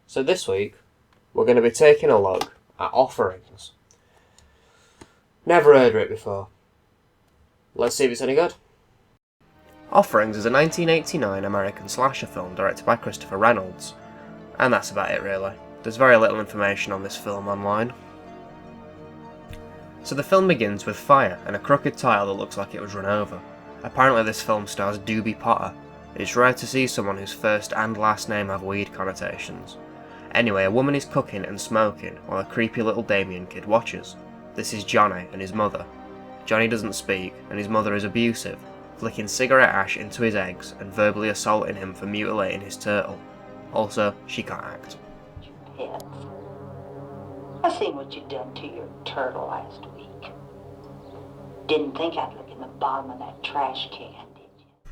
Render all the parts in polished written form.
So this week, we're going to be taking a look at Offerings. Never heard of it before. Let's see if it's any good. Offerings is a 1989 American slasher film directed by Christopher Reynolds. And that's about it really. There's very little information on this film online. So the film begins with fire and a crooked tile that looks like it was run over. Apparently this film stars DOOBIE Potter. It's rare to see someone whose first and last name have weed connotations. Anyway, a woman is cooking and smoking while a creepy little Damien kid watches. This is Johnny and his mother. Johnny doesn't speak and his mother is abusive, flicking cigarette ash into his eggs and verbally assaulting him for mutilating his turtle. Also, she can't act. Pets. I seen what you done to your turtle last week. Didn't think I'd look in the bottom of that trash can, did you?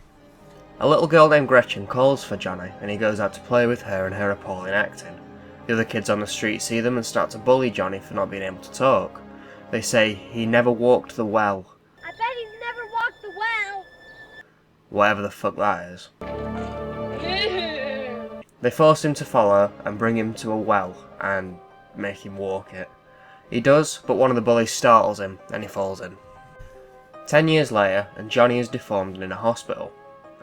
A little girl named Gretchen calls for Johnny and he goes out to play with her and her appalling acting. The other kids on the street see them and start to bully Johnny for not being able to talk. They say he never walked the well. I bet he's never walked the well. Whatever the fuck that is. They force him to follow and bring him to a well and make him walk it. He does, but one of the bullies startles him and he falls in. 10 years later, and Johnny is deformed and in a hospital.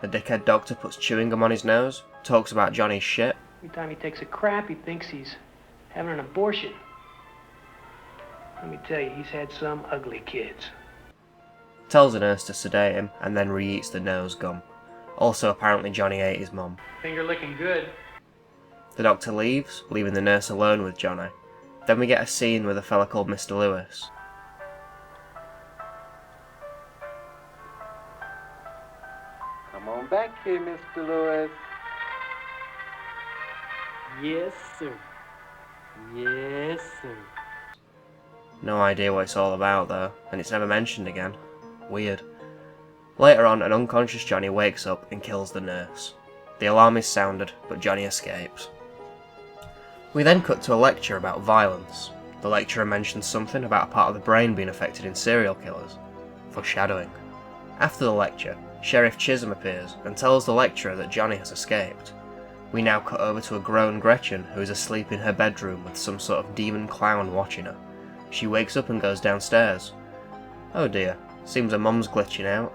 A dickhead doctor puts chewing gum on his nose, talks about Johnny's shit. Every time he takes a crap, he thinks he's having an abortion. Let me tell you, he's had some ugly kids. Tells a nurse to sedate him and then re-eats the nose gum. Also, apparently Johnny ate his mum. Finger licking good. The doctor leaves, leaving the nurse alone with Johnny. Then we get a scene with a fella called Mr. Lewis. Come on back here, Mr. Lewis. Yes, sir. Yes, sir. No idea what it's all about though, and it's never mentioned again. Weird. Later on, an unconscious Johnny wakes up and kills the nurse. The alarm is sounded, but Johnny escapes. We then cut to a lecture about violence. The lecturer mentions something about a part of the brain being affected in serial killers. Foreshadowing. After the lecture, Sheriff Chisholm appears and tells the lecturer that Johnny has escaped. We now cut over to a grown Gretchen who is asleep in her bedroom with some sort of demon clown watching her. She wakes up and goes downstairs. Oh dear, seems her mum's glitching out.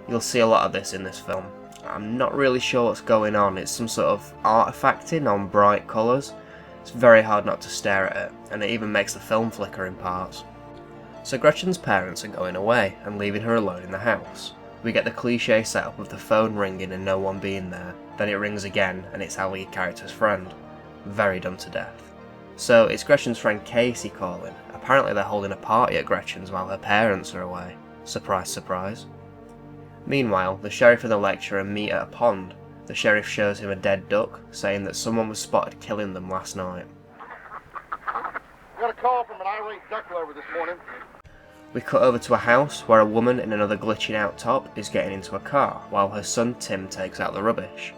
You'll see a lot of this in this film. I'm not really sure what's going on, it's some sort of artifacting on bright colours. It's very hard not to stare at it, and it even makes the film flicker in parts. So Gretchen's parents are going away and leaving her alone in the house. We get the cliche setup of the phone ringing and no one being there, then it rings again and it's our lead character's friend. Very done to death. So it's Gretchen's friend Casey calling. Apparently they're holding a party at Gretchen's while her parents are away. Surprise, surprise. Meanwhile, the sheriff and the lecturer meet at a pond. The sheriff shows him a dead duck, saying that someone was spotted killing them last night. Got a call from an irate duck lover this morning. We cut over to a house where a woman in another glitching out top is getting into a car while her son Tim takes out the rubbish.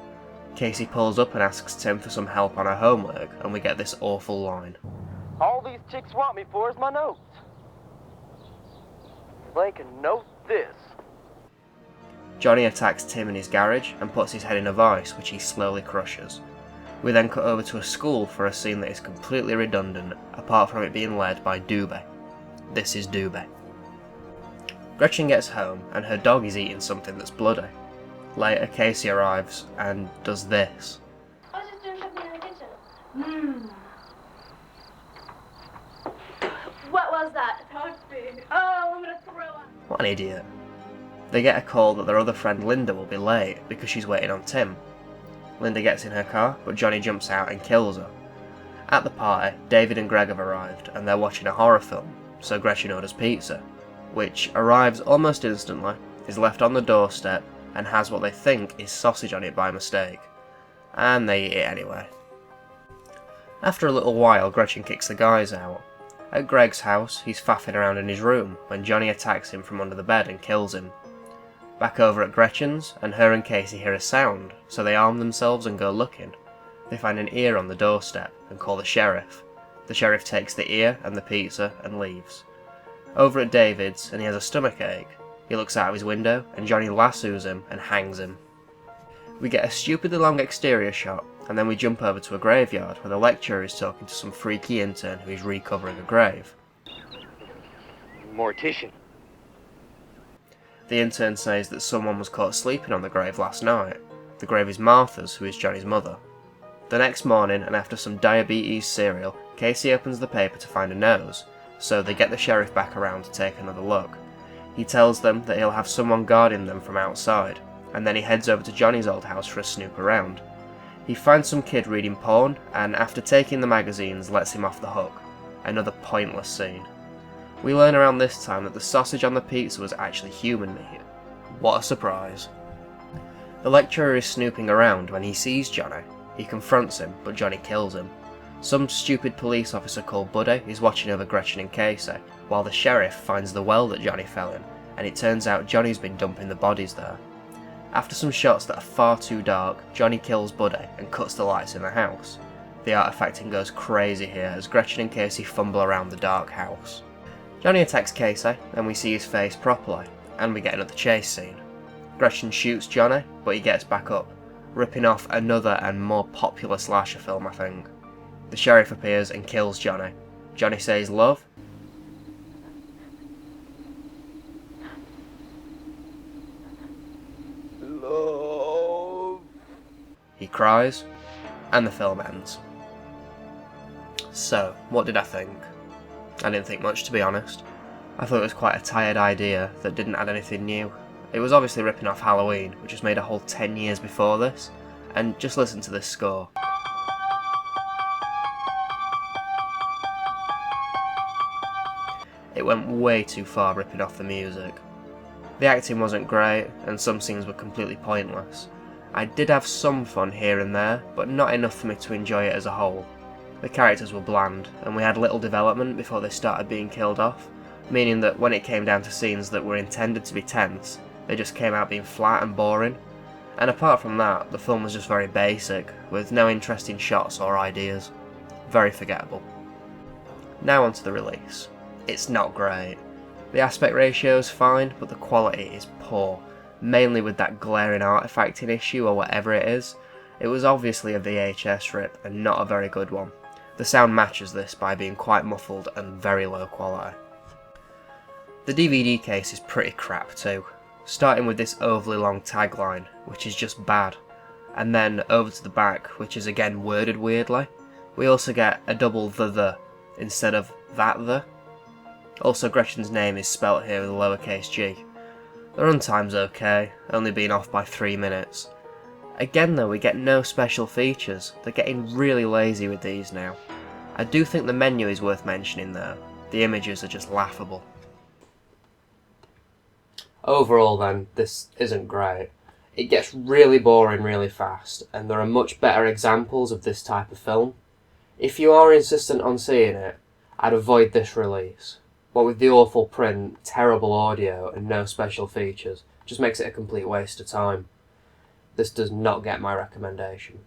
Casey pulls up and asks Tim for some help on her homework, and we get this awful line. All these chicks want me for is my notes. They can note this. Johnny attacks Tim in his garage and puts his head in a vice, which he slowly crushes. We then cut over to a school for a scene that is completely redundant, apart from it being led by DOOBIE. This is DOOBIE. Gretchen gets home and her dog is eating something that's bloody. Later, Casey arrives and does this. I was just doing something in the kitchen. What was that? Toasty. Oh, I'm gonna throw up. What an idiot. They get a call that their other friend Linda will be late because she's waiting on Tim. Linda gets in her car, but Johnny jumps out and kills her. At the party, David and Greg have arrived and they're watching a horror film, so Gretchen orders pizza, which arrives almost instantly, is left on the doorstep, and has what they think is sausage on it by mistake. And they eat it anyway. After a little while, Gretchen kicks the guys out. At Greg's house, he's faffing around in his room when Johnny attacks him from under the bed and kills him. Back over at Gretchen's, and her and Casey hear a sound, so they arm themselves and go looking. They find an ear on the doorstep and call the sheriff. The sheriff takes the ear and the pizza and leaves. Over at David's, and he has a stomachache. He looks out of his window, and Johnny lassos him and hangs him. We get a stupidly long exterior shot and then we jump over to a graveyard where the lecturer is talking to some freaky intern who is recovering a grave. Mortician. The intern says that someone was caught sleeping on the grave last night. The grave is Martha's, who is Johnny's mother. The next morning, and after some diabetes cereal, Casey opens the paper to find a nose, so they get the sheriff back around to take another look. He tells them that he'll have someone guarding them from outside, and then he heads over to Johnny's old house for a snoop around. He finds some kid reading porn, and after taking the magazines lets him off the hook. Another pointless scene. We learn around this time that the sausage on the pizza was actually human meat. What a surprise. The lecturer is snooping around when he sees Johnny. He confronts him, but Johnny kills him. Some stupid police officer called Buddy is watching over Gretchen and Casey, while the sheriff finds the well that Johnny fell in, and it turns out Johnny's been dumping the bodies there. After some shots that are far too dark, Johnny kills Buddy and cuts the lights in the house. The artifacting goes crazy here as Gretchen and Casey fumble around the dark house. Johnny attacks Casey, and we see his face properly, and we get another chase scene. Gretchen shoots Johnny, but he gets back up, ripping off another and more popular slasher film, I think. The sheriff appears and kills Johnny. Johnny says love. Love. He cries, and the film ends. So, what did I think? I didn't think much, to be honest. I thought it was quite a tired idea that didn't add anything new. It was obviously ripping off Halloween, which was made a whole 10 years before this, and just listen to this score. It went way too far ripping off the music. The acting wasn't great, and some scenes were completely pointless. I did have some fun here and there, but not enough for me to enjoy it as a whole. The characters were bland, and we had little development before they started being killed off, meaning that when it came down to scenes that were intended to be tense, they just came out being flat and boring. And apart from that, the film was just very basic, with no interesting shots or ideas. Very forgettable. Now onto the release. It's not great. The aspect ratio is fine, but the quality is poor, mainly with that glaring artifacting issue or whatever it is. It was obviously a VHS rip and not a very good one. The sound matches this by being quite muffled and very low quality. The DVD case is pretty crap too, starting with this overly long tagline, which is just bad, and then over to the back, which is again worded weirdly. We also get a double the instead of that the. Also, Gretchen's name is spelt here with a lowercase g. The runtime's okay, only being off by 3 minutes. Again though, we get no special features. They're getting really lazy with these now. I do think the menu is worth mentioning though. The images are just laughable. Overall then, this isn't great. It gets really boring really fast, and there are much better examples of this type of film. If you are insistent on seeing it, I'd avoid this release. What with the awful print, terrible audio, and no special features, just makes it a complete waste of time. This does not get my recommendation.